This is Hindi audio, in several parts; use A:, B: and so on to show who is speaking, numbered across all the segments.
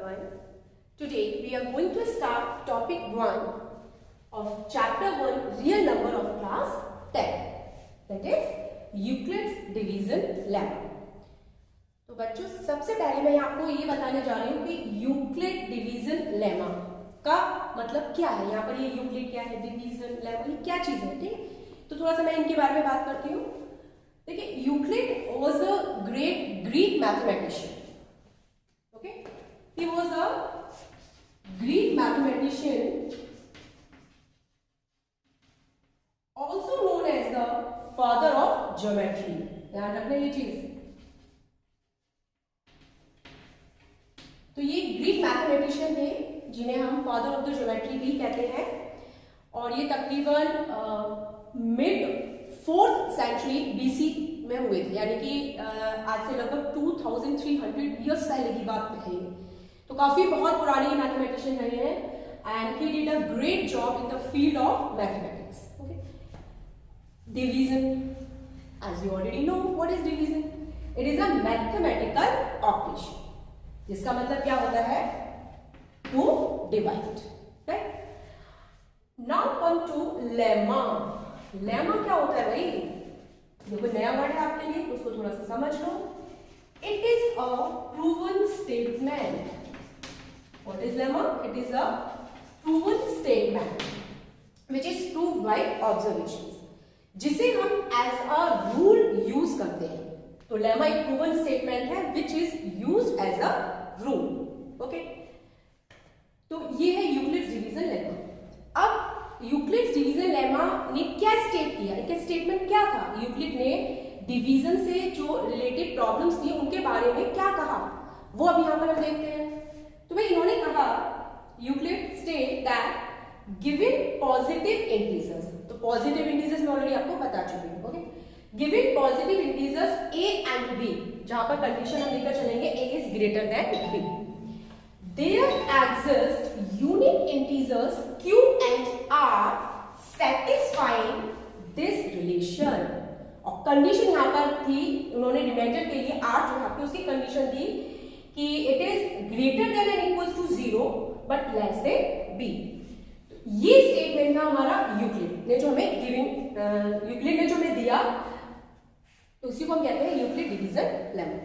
A: everyone. Today we are going to start topic 1 of chapter 1 real number of class 10, that is Euclid's division lemma. तो बच्चों सबसे पहले मैं आपको ये बताने जा रही हूँ कि यूक्लिड डिवीजन लेमा का मतलब क्या है। यहाँ पर ये यूक्लिड क्या है, डिवीजन लेमा ये क्या चीज है, ठीक है। तो थोड़ा सा मैं इनके बारे में बात करती हूँ। देखिए Euclid was a great Greek mathematician, okay, he was a Greek mathematician also known as the father of geometry। ध्यान रखना ये चीज। तो ये ग्रीक मैथमेटिशियन थे जिन्हें हम फादर ऑफ द ज्योमेट्री भी कहते हैं, और ये तकरीबन मिड 4th सेंचुरी बीसी में हुए थे, यानी कि आज से लगभग 2300 इयर्स पहले की बात है। तो काफी बहुत पुराने मैथमेटिशियन रहे हैं and he did a great job in the field of mathematics. Division, as you already know, what is division? It is a mathematical operation, जिसका मतलब क्या होता है, to divide, right? Now come to lemma। lemma क्या होता है भाई? देखो नया वर्ड है आपके लिए, उसको थोड़ा सा समझ लो। It is a proven statement। What is lemma? It is a proven statement which is proved by observations, जिसे हम एज अ रूल यूज करते हैं। तो लेमा एक प्रूवन स्टेटमेंट है which is used as a rule, okay. तो ये है यूक्लिड्स डिवीजन लेमा। अब यूक्लिड्स डिवीजन लेमा ने क्या स्टेट किया, एक स्टेटमेंट क्या था, यूक्लिड ने डिवीजन से जो रिलेटेड प्रॉब्लम्स थी उनके बारे में क्या कहा, वो अब यहां पर हम देखते हैं। तो भाई इन्होंने कहा, Euclid state that given positive integers, तो पॉजिटिव इंटीजर्स मैं ऑलरेडी आपको बता चुकी हूँ, okay. Given positive integers A and B, जहां पर कंडीशन हम लेकर चलेंगे A is greater than B, there exist unique integers Q and R satisfying this relation. और कंडीशन यहां पर थी, उन्होंने रिमाइंडर के लिए आर जो है उसकी कंडीशन थी कि it is greater than and equals to 0 but less than B. ये स्टेटमेंट था हमारा यूक्लिड ने जो हमें गिविंग, यूक्लिड ने जो हमें दिया, तो उसी को हम कहते हैं यूक्लिड डिवीजन लेमा।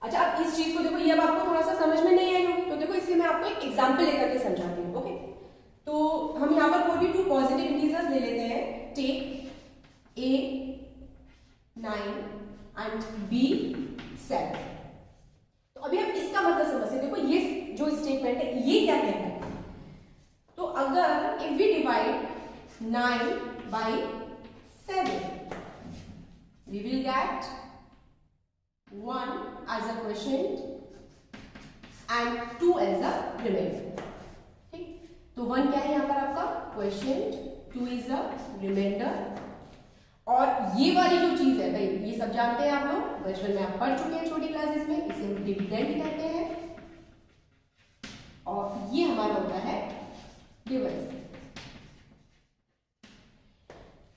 A: अच्छा अब इस चीज को देखो, ये अब आपको थोड़ा सा समझ में नहीं आई होगी, तो देखो इसलिए मैं आपको एक एग्जांपल लेकर के समझाती हूँ, ओके। तो हम यहाँ पर कोई भी 2 पॉजिटिव इंटीजर्स ले लेते हैं, टेक a 9 एंड b 7। तो अभी हम इसका मतलब समझते हैं। देखो ये जो स्टेटमेंट है ये क्या कहता है, तो अगर if we divide 9 by 7 we will get 1 as a quotient and 2 as a remainder, ठीक। तो 1 क्या है यहाँ पर आपका quotient, 2 is a remainder। और ये वाली जो चीज है भाई, ये सब जानते हैं आप लोग, बचपन में आप पढ़ चुके हैं छोटी क्लासेस में, इसे हम डिविडेंड कहते हैं, और ये हमारा होता है डिवाइजर।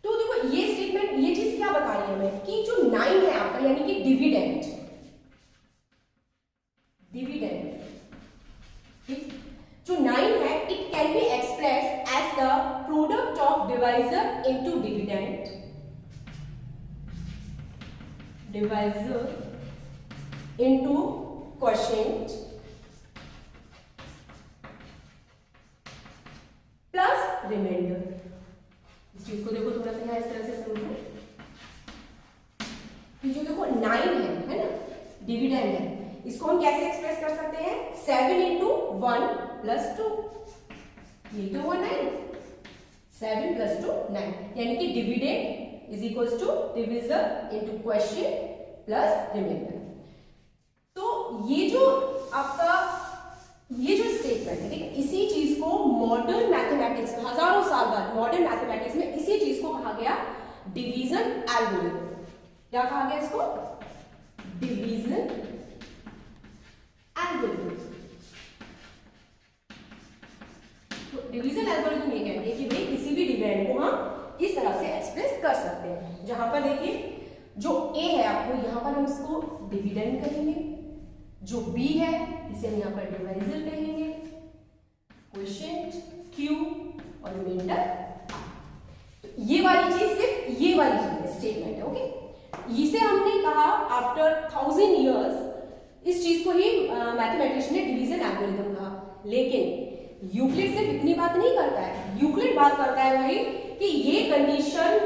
A: तो देखो ये स्टेटमेंट, ये चीज क्या बता रही है हमें कि जो 9 है आपका, यानी कि डिविडेंड, ठीक, जो 9 है it can be express as the product of divisor into dividend, divisor into quotient plus remainder. इस चीज को देखो थोड़ा सा इस तरह से समझो कि जो देखो 9 है ना, डिविडेंड है, इसको हम कैसे एक्सप्रेस कर सकते हैं, 7 into 1 plus 2, ये तो हुआ 9, 7 plus 2 9, यानी कि dividend is equals to divisor into quotient plus remainder. तो ये जो आपका ये जो स्टेटमेंट है, ठीक है, इसी चीज को मॉडर्न मैथमेटिक्स में हजारों साल बाद मॉडर्न मैथमेटिक्स में इसी चीज को कहा गया डिवीजन एल्गोरिथम। क्या कहा गया इसको, डिवीजन एल्गोरिथम। तो डिवीजन एल्गोरिथम ये कहते हैं कि भाई किसी भी डिविडेंड को हम इस तरह से एक्सप्रेस कर सकते हैं, जहां पर देखिए जो a है आपको, यहां पर हम इसको डिविडेंड करेंगे, जो b है इसे हम यहाँ पर डिवाइजल कहेंगे, क्वोशिएंट Q और रिमाइंडर। तो ये वाली चीज सिर्फ ये वाली चीज स्टेटमेंट है, ओके। इसे हमने कहा आफ्टर 1000 इयर्स इस चीज को ही मैथमेटिशियन ने डिवीजन एल्गोरिथम कहा। लेकिन यूक्लिड सिर्फ इतनी बात नहीं करता है, यूक्लिड बात करता है वही कि ये कंडीशन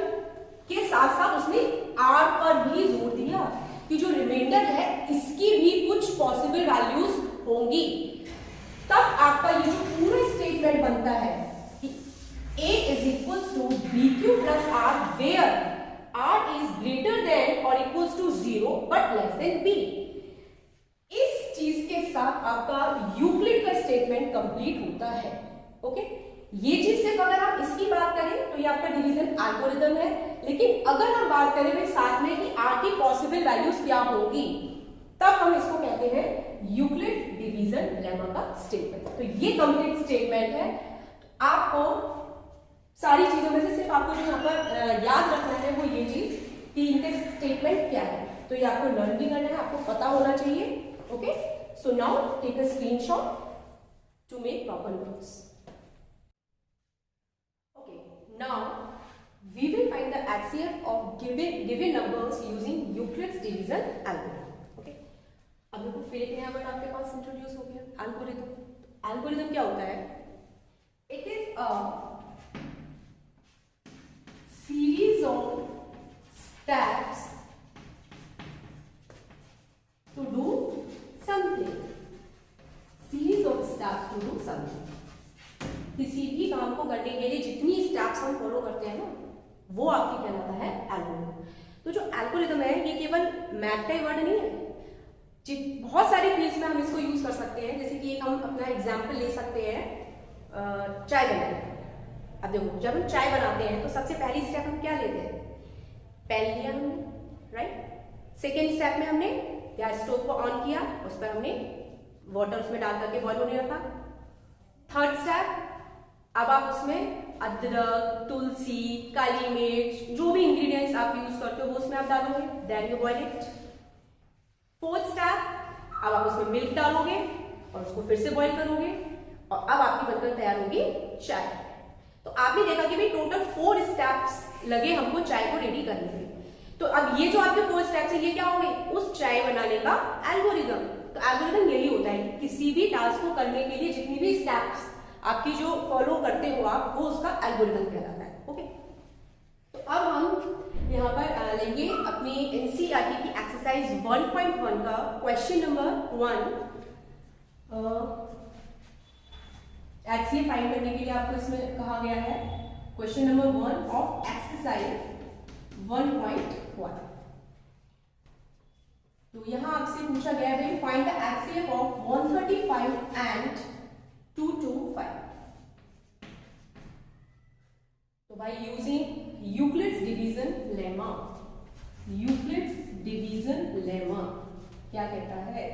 A: के साथ साथ उसने आर पर भी जोर दिया कि जो रिमाइंडर है इसकी भी कुछ पॉसिबल वैल्यूज होंगी। तब आपका ये जो पूरा स्टेटमेंट बनता है कि A is equals to BQ plus R where R is greater than or equals to 0 but less than B। इस चीज के साथ आपका यूक्लिड का स्टेटमेंट कंप्लीट होता है, ओके। ये चीज सिर्फ अगर आप इसकी बात करें तो ये आपका डिवीजन एल्गोरिथम है, लेकिन अगर हम बात करें भाई साथ में कि R की पॉसिबल वैल्यूज क्या होगी, तब हम इसको कहते हैं यूक्लिड डिवीजन लेमा का स्टेटमेंट। तो ये कंप्लीट स्टेटमेंट है। आपको सारी चीजों में से सिर्फ आपको जो यहाँ पर याद रखना है वो ये चीज कि इनके स्टेटमेंट क्या है, तो ये आपको लर्न भी करना है, आपको पता होना चाहिए, okay. So now take a screenshot to make proper notes. Okay, now we will find the HCF of given numbers using Euclid's division algorithm, okay। अब देखो फिर एक नया वर्ड आपके पास इंट्रोड्यूस हो गया, एल्गोरिथम। एल्गोरिथम क्या होता है? It is a series of steps to do something, series of steps to do something. किसी भी काम को करने के लिए जितनी स्टेप्स हम फॉलो करते हैं ना, वो आपकी कहलाता है एल्गोरिथम। तो जो एल्गोरिथम है ये केवल मैथ का ही वर्ड नहीं है, बहुत सारी फील्ड्स में हम इसको यूज कर सकते हैं। जैसे कि एक हम अपना एग्जांपल ले सकते हैं चाय बनाने। अब देखो जब हम चाय बनाते हैं तो सबसे पहली स्टेप हम क्या लेते हैं? पैन लिया हमने, राइट। सेकेंड स्टेप में हमने गैस स्टोव को ऑन किया, उस पर हमने वाटर उसमें डाल करके बॉईल होने रखा। थर्ड स्टेप, अब आप उसमें अदरक, तुलसी, काली मिर्च, जो भी इंग्रेडिएंट्स आप यूज करते हो वो उसमें आप डालोगे, then you boil it. Fourth step, अब आप उसमें मिल्क डालोगे और उसको फिर से बॉईल करोगे और अब आपकी बनकर तैयार होगी चाय। तो आपने देखा कि भाई टोटल 4 स्टेप्स लगे हमको चाय को रेडी करने के। तो अब ये जो आपके 4 स्टेप्स है ये क्या हो गए? उस चाय बनाने का एल्गोरिथम। तो एल्गोरिथम यही होता है कि किसी भी टास्क को करने के लिए जितनी भी स्टेप्स आपकी जो फॉलो करते हो आप, वो उसका एल्गोरिथम कहलाता है, ओके। तो अब हम यहाँ पर लेंगे अपनी एनसीईआरटी की एक्सरसाइज 1.1 का क्वेश्चन नंबर 1। HCF फाइंड करने के लिए आपको इसमें कहा गया है क्वेश्चन नंबर 1 ऑफ एक्सरसाइज 1.1। तो यहाँ आपसे पूछा गया है find the HCF of 135 and 225। तो by using Euclid's division lemma, Euclid's division lemma क्या कहता है?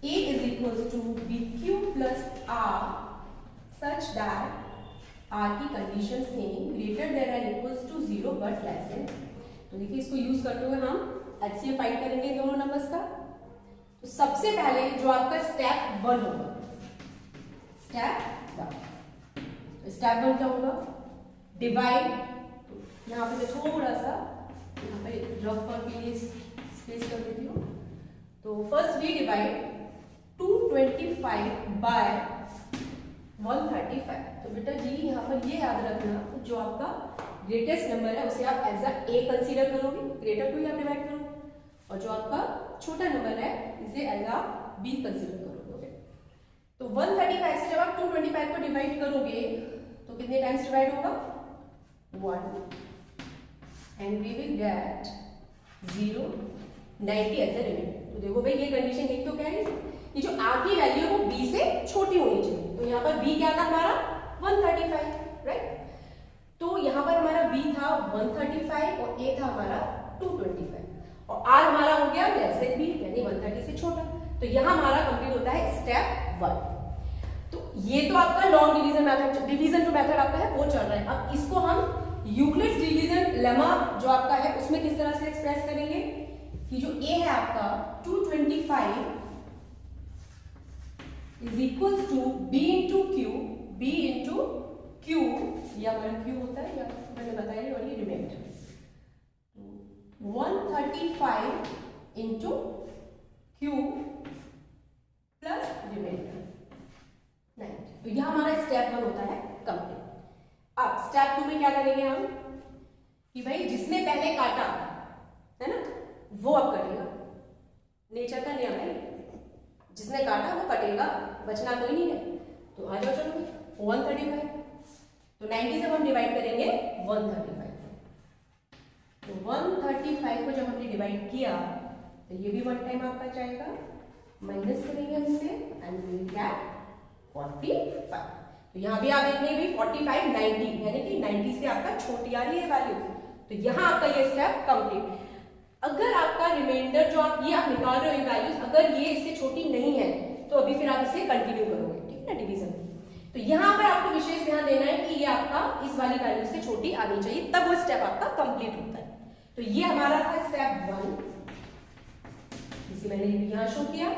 A: A is equals to BQ plus R such that R की कंडीशंस थे greater than or equals to 0 but less than। तो देखिए इसको यूज करते हुए हम HCF फाइंड करेंगे दोनों नंबर्स का। तो सबसे पहले जो आपका स्टेप 1 होगा, स्टेप 1 क्या होगा? डिवाइड। यहाँ पे थोड़ा सा यहाँ पे रफ वर्क के लिए स्पेस कर देती हूँ। तो फर्स्ट वी डिवाइड 225 बाय 135। तो बेटा जी यहाँ पर ये याद रखना, जो आपका ग्रेटेस्ट नंबर है उसे आप एज ए कंसीडर करोगे, ग्रेटर टू आप डिवाइड करोगे, और जो आपका छोटा नंबर है इसे एज अ बी कंसीडर करोगे। तो 135 से जब आप 225 को डिवाइड करोगे तो कितने टाइम्स डिवाइड होगा? 1 and we will get 0 90 as a remainder. तो देखो भाई ये कंडीशन एक तो क्या है कि जो आर की वैल्यू है वो बी से छोटी होनी चाहिए। तो यहाँ पर बी क्या था हमारा? 135, राइट। तो यहाँ पर हमारा बी था 135 और ए था हमारा 225 और आर हमारा हो गया लेस देन बी यानी 130 से छोटा। तो यहाँ हमारा कंप्लीट होता है स्टेप 1। तो ये तो आपका लॉन्ग डिवीजन मेथड, डिवीजन जो मेथड आपका है वो चल रहा है। अब इसको हम यूक्लिड्स डिवीजन लेमा जो आपका है उसमें किस तरह से एक्सप्रेस करेंगे कि जो ए है आपका 225 is equals to B into Q, B into Q, या हमारा क्यू होता है या मैंने बताया, और ये remainder 135 into Q plus remainder 90। तो यह हमारा स्टेप 1 होता है कंप्लीट। अब स्टेप 2 में क्या करेंगे हम कि भाई जिसने पहले काटा है ना वो अब कटेगा, नेचर का नियम है, जिसने काटा वो कटेगा, बचना कोई नहीं है। तो आ जाओ चलो 135, तो 90 से हम डिवाइड करेंगे 135, तो 135 को जब हमने डिवाइड किया तो ये भी 1 टाइम आपका जाएगा, माइनस करेंगे हम इसे एंड वी विल गेट 45। तो यहाँ भी आप देखेंगे भी 45 90, यानी कि 90 से आपका छोटी आ रही है वैल्यू, तो यहाँ आपका ये स्टेप कंप्लीट। अगर आपका रिमाइंडर जो आप निकाल रहे हो वैल्यूज, अगर ये इससे छोटी नहीं है तो अभी फिर आप इसे कंटिन्यू करोगे, ठीक है ना, डिवीजन। तो यहाँ पर आपको विशेष ध्यान देना है कि ये आपका इस वाली वैल्यू से छोटी आनी चाहिए, तब वो स्टेप आपका कंप्लीट होता है। तो ये हमारा था स्टेप 1, जिसे मैंने यहाँ शो किया।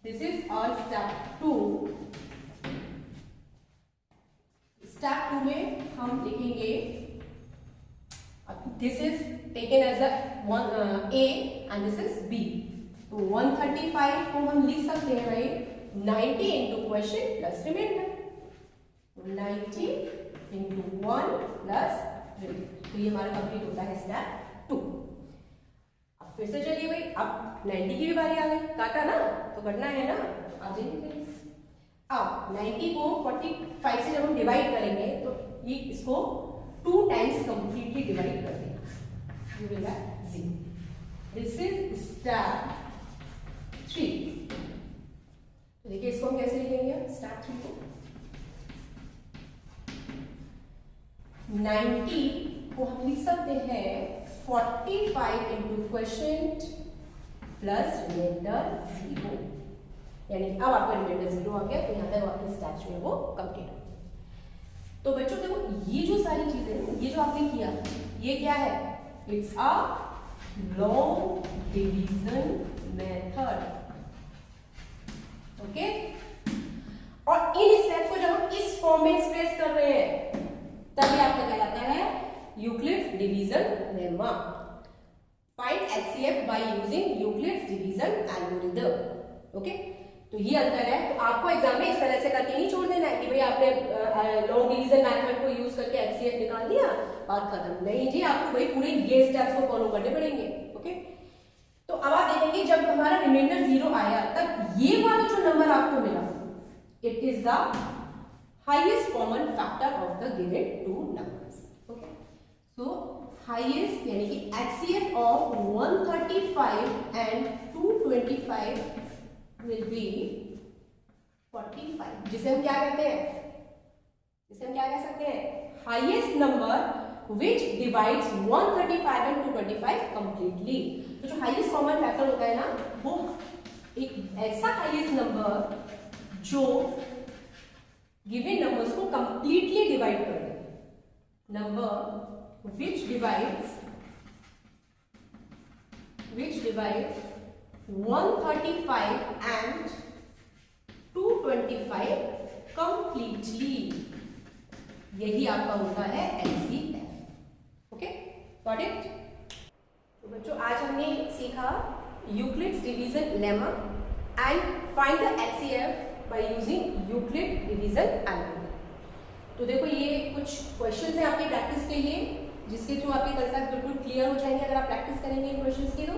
A: This is our step 2। Step 2 में हम लिखेंगे, this is taken as a A and this is B. तो 135 को हम लिख सकते हैं भाई 90 into question plus remainder, 90 into 1 plus remainder. तो ये हमारा कंप्लीट होता है स्टेप 2। अब फिर से चलिए भाई, अब 90 की भी बारी आ गई, काटा ना तो कटना है ना, आप देखिए। अब 90 को 45 से जब हम डिवाइड करेंगे तो ये इसको 2 टाइम्स कंप्लीटली डिवाइड कर देगा, you will get 0. This is step 3। तो देखिए इसको हम कैसे लिखेंगे स्टेप 3 को, 90 को हम लिख सकते हैं 45 इंटू क्वेश्चन प्लस रिमाइंडर 0, यानी अब आपका रिमाइंडर 0 आ गया, तो यहाँ पे वापस स्टेप जो है वो कंप्लीट हो। तो बच्चों देखो ये जो सारी चीजें, ये जो आपने किया, ये क्या है, it's a long division method, okay. और इन स्टेप्स को जब हम इस फॉर्म में एक्सप्रेस कर रहे हैं तब ये आपका कहलाता है Euclid's division lemma. Find HCF by using Euclid's division algorithm, okay. तो ये अंतर है। तो आपको एग्जाम में इस तरह से करके नहीं छोड़ देना है कि भाई आपने लॉन्ग डिवीजन मेथड को यूज करके एचसीएफ निकाल दिया, बात खत्म। नहीं जी, आपको भाई पूरे ये स्टेप्स को फॉलो करने पड़ेंगे, ओके। तो अब आप देखेंगे जब हमारा रिमाइंडर 0 आया तब ये वाला जो नंबर आपको मिला, it is the highest common factor of the given 2 numbers, okay. So highest यानी कि HCF of 135 and 225 will be 45, जिसे हम क्या कहते हैं, जिसे हम क्या कह सकते हैं, highest number which divides 135 and 225 completely। तो जो हाईएस्ट कॉमन फैक्टर होता है ना, वो एक ऐसा हाईएस्ट नंबर जो गिवन नंबर्स को कंप्लीटली डिवाइड कर दे, number which divides 135 and 225 completely, यही आपका होता है एचसीएफ, ओके, गॉट इट। तो बच्चों आज हमने सीखा Euclid's division lemma and find the HCF by using Euclid division algorithm. तो देखो ये कुछ क्वेश्चंस हैं आपकी प्रैक्टिस के लिए, जिसके थ्रू आपके कंसेप्ट बिल्कुल क्लियर हो जाएंगे अगर आप प्रैक्टिस करेंगे इन क्वेश्चंस की। तो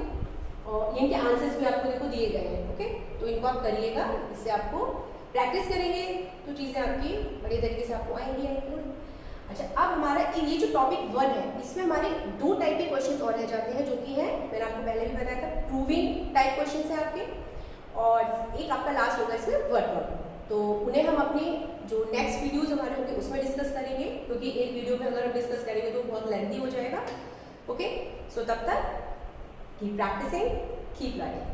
A: और इनके आंसर्स भी आपको देखो दिए गए हैं, ओके। तो इनको आप करिएगा, इससे आपको प्रैक्टिस करेंगे तो चीज़ें आपकी बड़े तरीके से आपको आएंगी। अच्छा, अब हमारा ये जो टॉपिक 1 है, इसमें हमारे 2 टाइप के क्वेश्चंस और रह जाते हैं, जो कि है मैंने आपको पहले भी बताया था, प्रूविंग टाइप क्वेश्चंस हैं आपके, और एक आपका लास्ट होगा इसमें वर्ड प्रॉब्लम। तो उन्हें हम अपने जो नेक्स्ट वीडियोस हमारे होंगे उसमें डिस्कस करेंगे, क्योंकि एक वीडियो में अगर हम डिस्कस करेंगे तो बहुत लेंथी हो जाएगा, ओके। सो तब तक कीप प्रैक्टिसिंग, कीप लर्निंग।